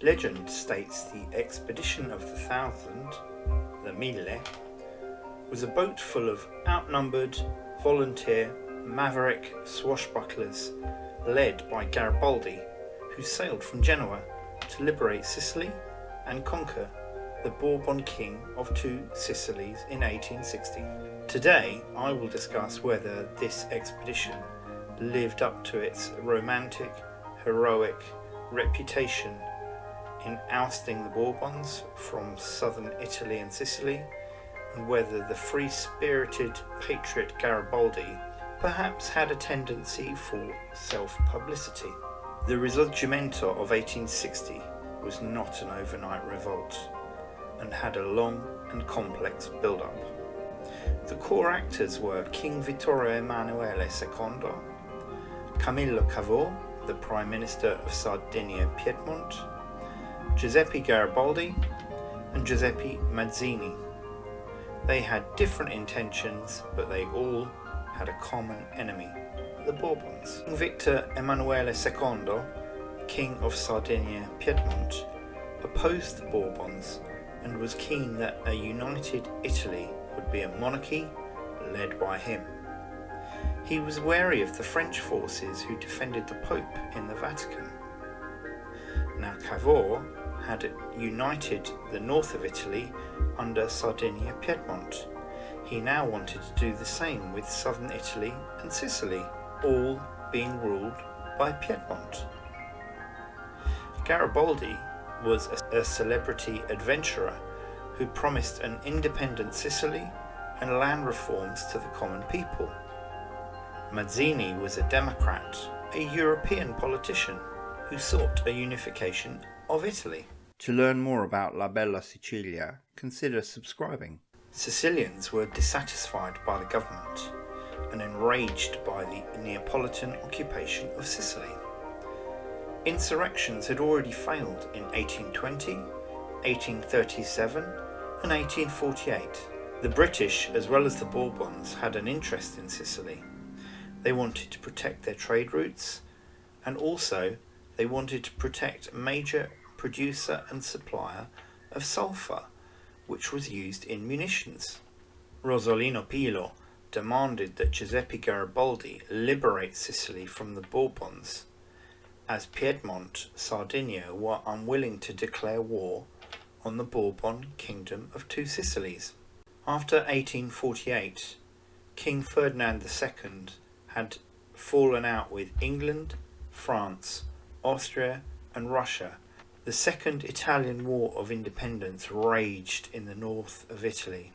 Legend states the Expedition of the Thousand, the Mille, was a boat full of outnumbered, volunteer, maverick swashbucklers led by Garibaldi, who sailed from Genoa to liberate Sicily and conquer the Bourbon King of Two Sicilies in 1860. Today I will discuss whether this expedition lived up to its romantic, heroic reputation in ousting the Bourbons from southern Italy and Sicily, and whether the free-spirited patriot Garibaldi perhaps had a tendency for self-publicity. The Risorgimento of 1860 was not an overnight revolt and had a long and complex build-up. The core actors were King Vittorio Emanuele II, Camillo Cavour, the Prime Minister of Sardinia-Piedmont, Giuseppe Garibaldi, and Giuseppe Mazzini. They had different intentions, but they all had a common enemy, the Bourbons. King Victor Emanuele II, King of Sardinia-Piedmont, opposed the Bourbons and was keen that a united Italy would be a monarchy led by him. He was wary of the French forces who defended the Pope in the Vatican. Now Cavour had united the north of Italy under Sardinia-Piedmont. He now wanted to do the same with southern Italy and Sicily, all being ruled by Piedmont. Garibaldi was a celebrity adventurer who promised an independent Sicily and land reforms to the common people. Mazzini was a Democrat, a European politician who sought a unification of Italy. To learn more about La Bella Sicilia, consider subscribing. Sicilians were dissatisfied by the government and enraged by the Neapolitan occupation of Sicily. Insurrections had already failed in 1820, 1837 and 1848. The British, as well as the Bourbons, had an interest in Sicily. They wanted to protect their trade routes, and also they wanted to protect a major producer and supplier of sulphur, which was used in munitions. Rosolino Pilo demanded that Giuseppe Garibaldi liberate Sicily from the Bourbons, as Piedmont, Sardinia were unwilling to declare war on the Bourbon Kingdom of Two Sicilies. After 1848, King Ferdinand II had fallen out with England, France, Austria and Russia. The Second Italian War of Independence raged in the north of Italy.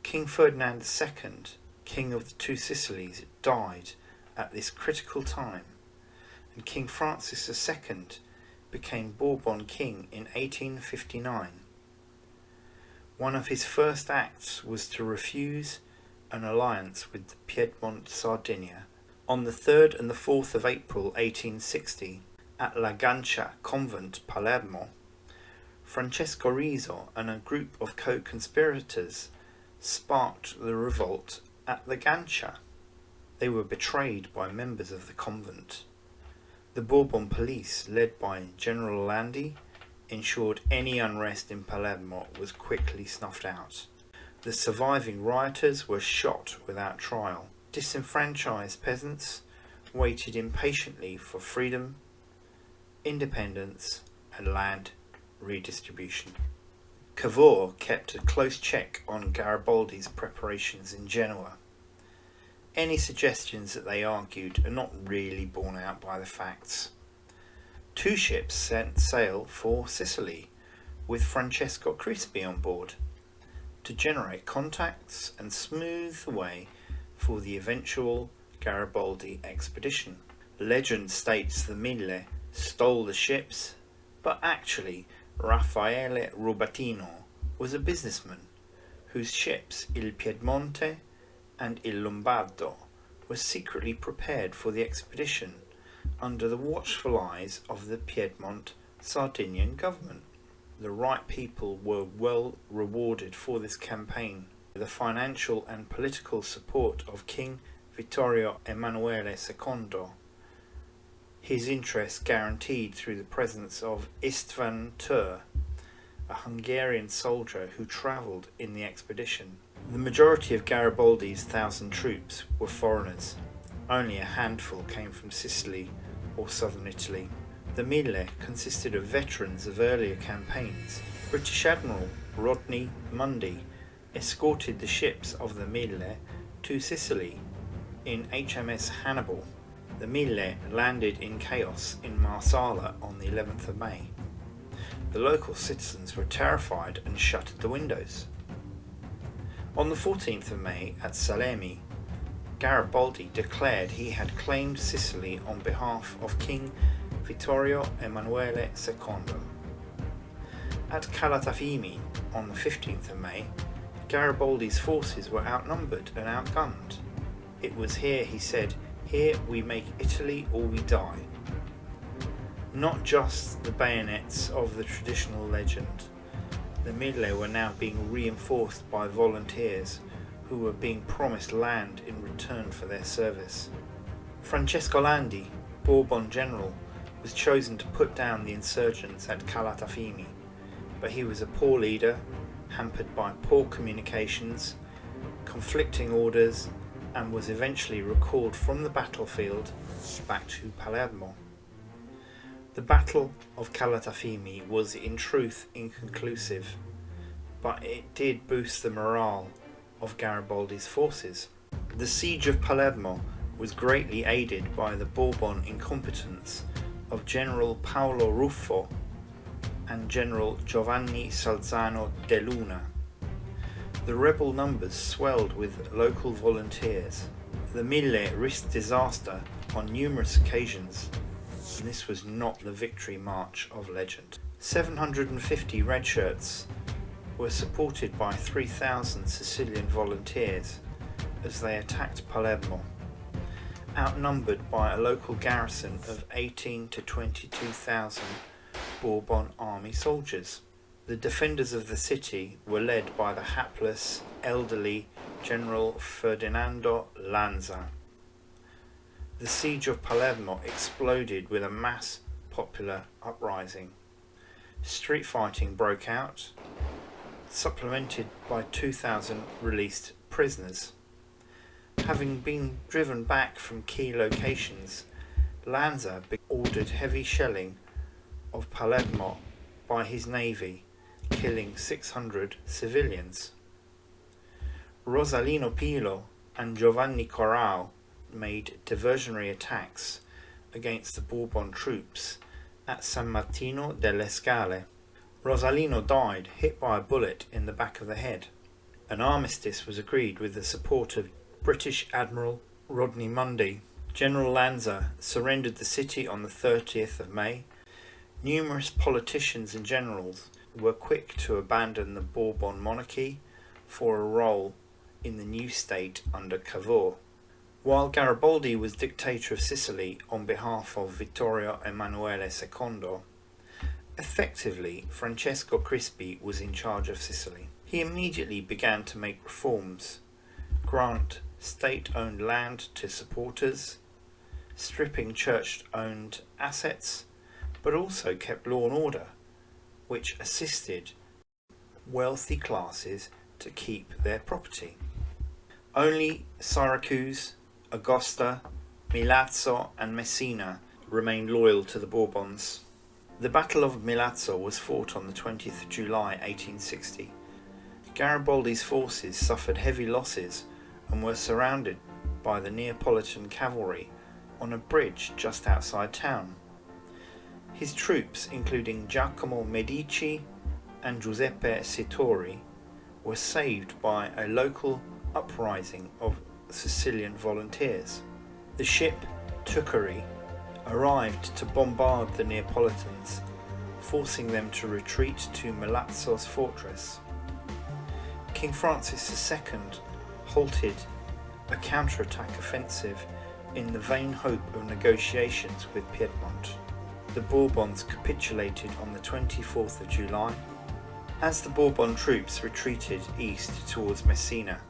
King Ferdinand II, King of the Two Sicilies, died at this critical time, and King Francis II became Bourbon King in 1859. One of his first acts was to refuse an alliance with the Piedmont Sardinia. On the 3rd and the 4th of April 1860, at La Gancia Convent, Palermo, Francesco Rizzo and a group of co-conspirators sparked the revolt at La Gancia. They were betrayed by members of the convent. The Bourbon police, led by General Landi, ensured any unrest in Palermo was quickly snuffed out. The surviving rioters were shot without trial. Disenfranchised peasants waited impatiently for freedom, independence and land redistribution. Cavour kept a close check on Garibaldi's preparations in Genoa. Any suggestions that they argued are not really borne out by the facts. 2 ships set sail for Sicily with Francesco Crispi on board to generate contacts and smooth the way for the eventual Garibaldi expedition. Legend states the Mille stole the ships, but actually Raffaele Rubattino was a businessman whose ships Il Piedmonte and Il Lombardo were secretly prepared for the expedition under the watchful eyes of the Piedmont Sardinian government. The right people were well rewarded for this campaign. The financial and political support of King Vittorio Emanuele II his interest guaranteed through the presence of István Türr, a Hungarian soldier who travelled in the expedition. The majority of Garibaldi's 1,000 troops were foreigners. Only a handful came from Sicily or southern Italy. The Mille consisted of veterans of earlier campaigns. British Admiral Rodney Mundy escorted the ships of the Mille to Sicily in HMS Hannibal. The Mille landed in chaos in Marsala on the 11th of May. The local citizens were terrified and shuttered the windows. On the 14th of May at Salemi, Garibaldi declared he had claimed Sicily on behalf of King Vittorio Emanuele II. At Calatafimi on the 15th of May, Garibaldi's forces were outnumbered and outgunned. It was here, he said, "Here we make Italy or we die." Not just the bayonets of the traditional legend. The Mille were now being reinforced by volunteers who were being promised land in return for their service. Francesco Landi, Bourbon general, was chosen to put down the insurgents at Calatafimi, but he was a poor leader, hampered by poor communications, conflicting orders, and was eventually recalled from the battlefield back to Palermo. The Battle of Calatafimi was in truth inconclusive, but it did boost the morale of Garibaldi's forces. The siege of Palermo was greatly aided by the Bourbon incompetence of General Paolo Ruffo and General Giovanni Salzano de Luna. The rebel numbers swelled with local volunteers. The Mille risked disaster on numerous occasions, and this was not the victory march of legend. 750 redshirts were supported by 3,000 Sicilian volunteers as they attacked Palermo, outnumbered by a local garrison of 18 to 22,000 Bourbon army soldiers. The defenders of the city were led by the hapless, elderly General Ferdinando Lanza. The siege of Palermo exploded with a mass popular uprising. Street fighting broke out, supplemented by 2,000 released prisoners. Having been driven back from key locations, Lanza ordered heavy shelling of Palermo by his navy, killing 600 civilians. Rosalino Pilo and Giovanni Corrao made diversionary attacks against the Bourbon troops at San Martino delle Scale. Rosalino died, hit by a bullet in the back of the head. An armistice was agreed with the support of British Admiral Rodney Mundy. General Lanza surrendered the city on the 30th of May. Numerous politicians and generals were quick to abandon the Bourbon monarchy for a role in the new state under Cavour. While Garibaldi was dictator of Sicily on behalf of Vittorio Emanuele II, effectively Francesco Crispi was in charge of Sicily. He immediately began to make reforms, grant state-owned land to supporters, stripping church-owned assets, but also kept law and order, which assisted wealthy classes to keep their property. Only Syracuse, Aosta, Milazzo and Messina remained loyal to the Bourbons. The Battle of Milazzo was fought on the 20th of July 1860. Garibaldi's forces suffered heavy losses and were surrounded by the Neapolitan cavalry on a bridge just outside town. His troops, including Giacomo Medici and Giuseppe Sirtori, were saved by a local uprising of Sicilian volunteers. The ship Tucari arrived to bombard the Neapolitans, forcing them to retreat to Milazzo's fortress. King Francis II halted a counterattack offensive in the vain hope of negotiations with Piedmont. The Bourbons capitulated on the 24th of July. As the Bourbon troops retreated east towards Messina,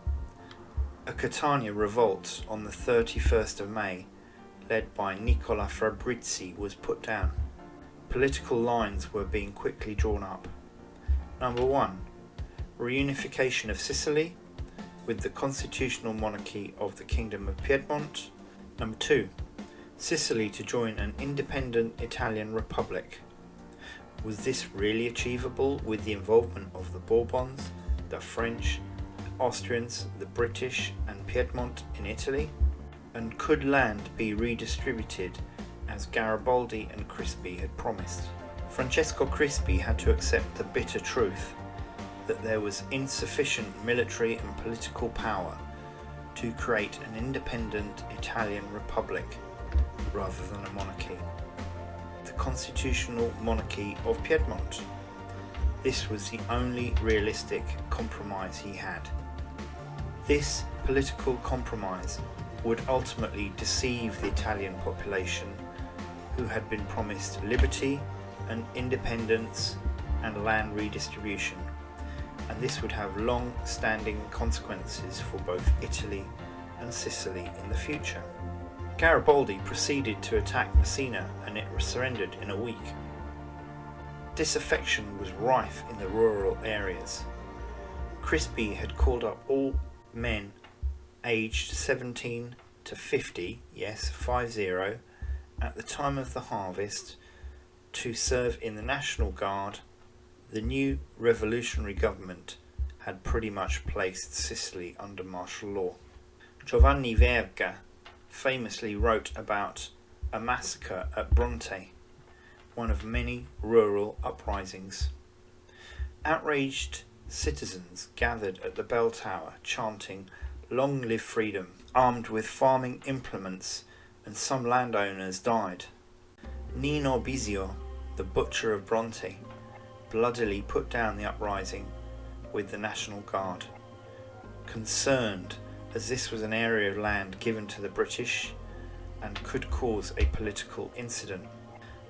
a Catania revolt on the 31st of May led by Nicola Fabrizi, was put down. Political lines were being quickly drawn up. Number 1. Reunification of Sicily with the constitutional monarchy of the Kingdom of Piedmont. Number 2. Sicily to join an independent Italian republic. Was this really achievable with the involvement of the Bourbons, the French, the Austrians, the British and Piedmont in Italy? And could land be redistributed as Garibaldi and Crispi had promised? Francesco Crispi had to accept the bitter truth that there was insufficient military and political power to create an independent Italian republic rather than a monarchy. The constitutional monarchy of Piedmont. This was the only realistic compromise he had. This political compromise would ultimately deceive the Italian population, who had been promised liberty and independence and land redistribution, and this would have long-standing consequences for both Italy and Sicily in the future. Garibaldi proceeded to attack Messina and it surrendered in a week. Disaffection was rife in the rural areas. Crispi had called up all men aged 17 to 50, yes, 50, at the time of the harvest to serve in the National Guard. The new revolutionary government had pretty much placed Sicily under martial law. Giovanni Verga famously wrote about a massacre at Bronte, one of many rural uprisings. Outraged citizens gathered at the bell tower chanting "Long live freedom," armed with farming implements, and some landowners died. Nino Bisio, the butcher of Bronte, bloodily put down the uprising with the National Guard. Concerned, as this was an area of land given to the British and could cause a political incident,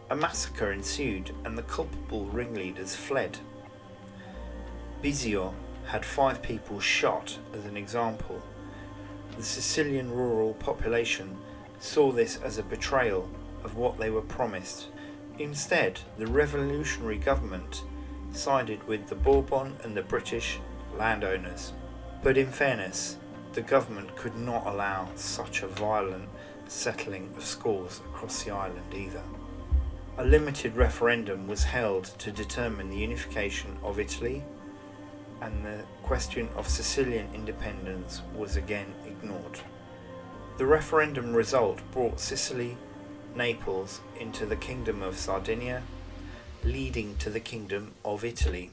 a massacre ensued and the culpable ringleaders fled. Bisio had 5 people shot as an example. The Sicilian rural population saw this as a betrayal of what they were promised. Instead, the revolutionary government sided with the Bourbon and the British landowners. But in fairness, the government could not allow such a violent settling of scores across the island either. A limited referendum was held to determine the unification of Italy, and the question of Sicilian independence was again ignored. The referendum result brought Sicily, Naples into the Kingdom of Sardinia, leading to the Kingdom of Italy.